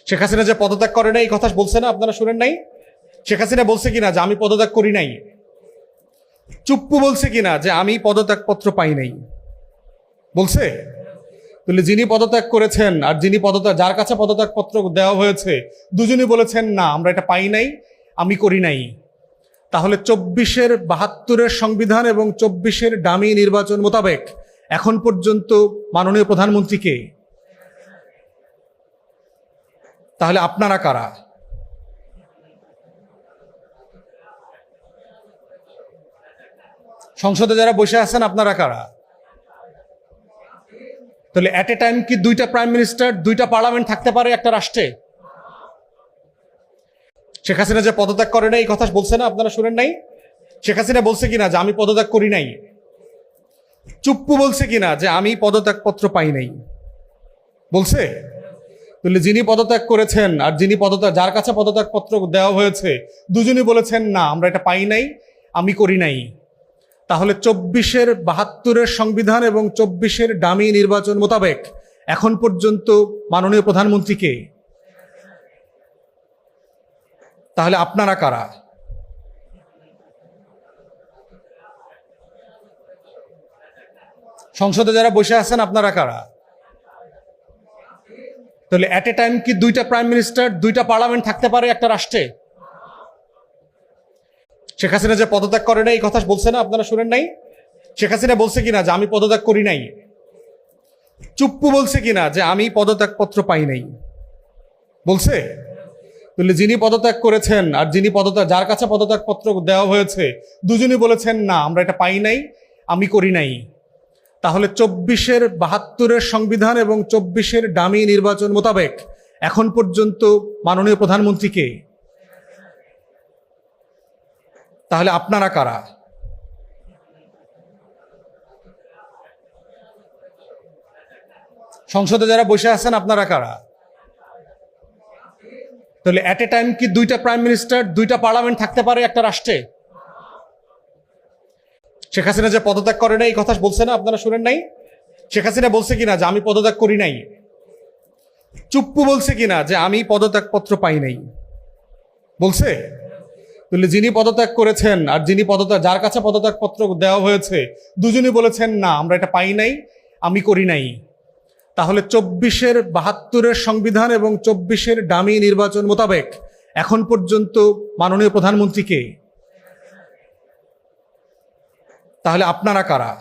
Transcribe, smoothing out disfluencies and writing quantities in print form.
শেখ হাসিনা যে পদত্যাগ করে নাই এই কথা বলছে না, আপনারা শুনেন নাই? শেখ হাসিনা বলছে কিনা যে আমি পদত্যাগ করি নাই? চুপ্পু বলছে কিনা যে আমি পদত্যাগ পত্র পাই নাই? বলছে? তাহলে যিনি পদত্যাগ করেছেন আর যিনি যার কাছে পদত্যাগ পত্র দেওয়া হয়েছে দুজনই বলেছেন না আমরা এটা পাই নাই, আমি করি নাই। তাহলে 72-এর সংবিধান এবং 24-এর ডামি নির্বাচন মোতাবেক এখন পর্যন্ত মাননীয় প্রধানমন্ত্রীকে, তাহলে আপনারা কারা? সংসদে যারা বসে আছেন আপনারা কারা? তাহলে এট এ টাইম কি দুইটা প্রাইম মিনিস্টার, দুইটা পার্লামেন্ট থাকতে পারে একটা রাষ্ট্রে? শেখ হাসিনা যে পদত্যাগ করে নাই এই কথা বলছে না, আপনারা শুনেন নাই? শেখ হাসিনা বলছে কিনা যে আমি পদত্যাগ করি নাই? চুপ্পু বলছে কিনা যে আমি পদত্যাগ পত্র পাই নাই? বলছে? তাহলে যিনি পদত্যাগ করেছেন আর যিনি যার কাছে পদত্যাগ পত্র দেওয়া হয়েছে দুজনই বলেছেন না আমরা এটা পাই নাই, আমি করি নাই। তাহলে 72-এর সংবিধান এবং 24-এর ডামি নির্বাচন মোতাবেক এখন পর্যন্ত মাননীয় প্রধানমন্ত্রীকে, তাহলে আপনারা কারা? সংসদে যারা বসে আছেন আপনারা কারা? তাহলে এট এ টাইম কি দুইটা প্রাইম মিনিস্টার, দুইটা পার্লামেন্ট থাকতে পারে একটা রাষ্ট্রে? শেখ হাসিনা যে পদত্যাগ করে নাই এই কথা বলছে না, আপনারা শুনেন নাই? শেখ হাসিনা বলছে কিনা যে আমি পদত্যাগ করি নাই? চুপ্পু বলছে কিনা যে আমি পদত্যাগ পত্র পাই নাই? বলছে? তাহলে যিনি পদত্যাগ করেছেন আর যিনি যার কাছে পদত্যাগ পত্র দেওয়া হয়েছে দুজনই বলেছেন না আমরা এটা পাই নাই, আমি করি নাই। তাহলে 72-এর সংবিধান এবং 24-এর ডামি নির্বাচন মোতাবেক এখন পর্যন্ত মাননীয় প্রধানমন্ত্রীকে, তাহলে আপনারা কারা? সংসদে যারা বসে আছেন আপনারা কারা? তাহলে এট এ টাইম কি দুইটা প্রাইম মিনিস্টার, দুইটা পার্লামেন্ট থাকতে পারে একটা রাষ্ট্রে? শেখ হাসিনা যে পদত্যাগ করে নাই এই কথা বলছে না, আপনারা শুনেন নাই? শেখ হাসিনা বলছে কিনা যে আমি পদত্যাগ করি নাই? চুপ্পু বলছে কিনা যে আমি পদত্যাগ পত্র পাই নাই? বলছে? তাহলে যিনি পদত্যাগ করেছেন আর যিনি যার কাছে পদত্যাগ পত্র দেওয়া হয়েছে দুজনই বলেছেন না আমরা এটা পাই নাই, আমি করি নাই। তাহলে 72-এর সংবিধান এবং 24-এর ডামি নির্বাচন মোতাবেক এখন পর্যন্ত মাননীয় প্রধানমন্ত্রীকে, তাহলে আপনারা কারা?